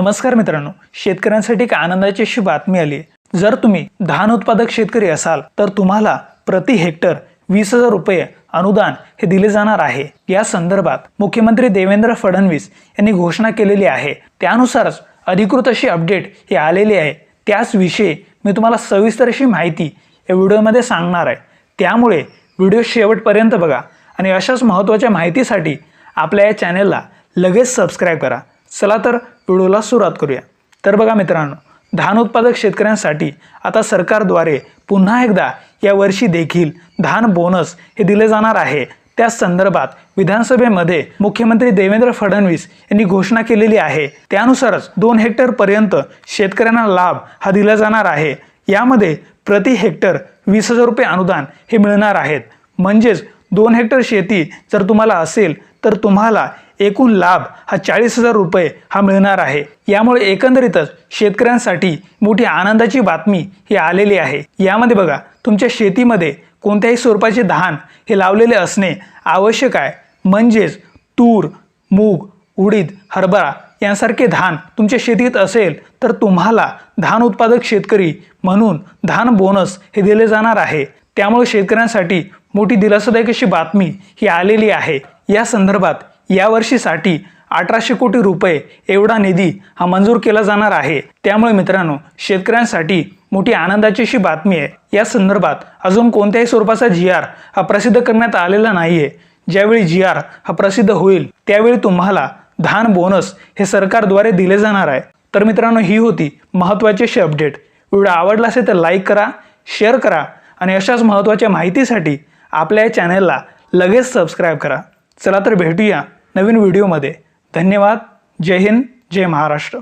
नमस्कार मित्रांनो, शेतकऱ्यांसाठी एक आनंदाची अशी बातमी आली आहे। जर तुम्ही धान उत्पादक शेतकरी असाल तर तुम्हाला प्रति हेक्टर 20,000 रुपये अनुदान हे दिले जाणार आहे। या संदर्भात मुख्यमंत्री देवेंद्र फडणवीस यांनी घोषणा केलेली आहे। त्यानुसारच अधिकृत अशी अपडेट ही आलेली आहे। त्याच विषयी मी तुम्हाला सविस्तर अशी माहिती या व्हिडिओमध्ये सांगणार आहे। त्यामुळे व्हिडिओ शेवटपर्यंत बघा आणि अशाच महत्त्वाच्या माहितीसाठी आपल्या या चॅनलला लगेच सबस्क्राइब करा। चला तर व्हिडिओला सुरुवात करूया। तर बघा मित्रांनो, धान उत्पादक शेतकऱ्यांसाठी आता सरकारद्वारे पुन्हा एकदा या वर्षी देखील धान बोनस हे दिले जाणार आहे। त्या संदर्भात विधानसभेमध्ये मुख्यमंत्री देवेंद्र फडणवीस यांनी घोषणा केलेली आहे। त्यानुसारच 2 हेक्टर पर्यंत शेतकऱ्यांना लाभ हा दिला जाणार आहे। यामध्ये प्रति हेक्टर 20,000 रुपये अनुदान हे मिळणार आहेत। म्हणजेच 2 हेक्टर शेती जर तुम्हाला असेल तर तुम्हाला एकूण लाभ हा 40,000 रुपये हा मिळणार आहे। यामुळे एकंदरीतच शेतकऱ्यांसाठी मोठी आनंदाची बातमी ही आलेली आहे। यामध्ये बघा, तुमच्या शेतीमध्ये कोणत्याही स्वरूपाचे धान हे लावलेले असणे आवश्यक आहे। म्हणजेच तूर, मूग, उडीद, हरभरा यांसारखे धान तुमच्या शेतीत असेल तर तुम्हाला धान उत्पादक शेतकरी म्हणून धान बोनस हे दिले जाणार आहे। त्यामुळे शेतकऱ्यांसाठी मोठी दिलासादायक अशी बातमी ही आलेली आहे। या संदर्भात या वर्षीसाठी 1800 कोटी रुपये एवढा निधी हा मंजूर केला जाणार आहे। त्यामुळे मित्रांनो, शेतकऱ्यांसाठी मोठी आनंदाची अशी बातमी आहे। या संदर्भात अजून कोणत्याही स्वरूपाचा GR हा प्रसिद्ध करण्यात आलेला नाहीये। ज्यावेळी GR हा प्रसिद्ध होईल त्यावेळी तुम्हाला धान बोनस हे सरकारद्वारे दिले जाणार आहे। तर मित्रांनो, ही होती महत्त्वाची अशी अपडेट। व्हिडिओ आवडला असेल तर लाईक करा, शेअर करा आणि अशाच महत्त्वाच्या माहितीसाठी आपल्या या चॅनलला लगेच सबस्क्राइब करा। चला तर भेटूया नवीन व्हिडिओमध्ये। धन्यवाद। जय हिंद, जय महाराष्ट्र।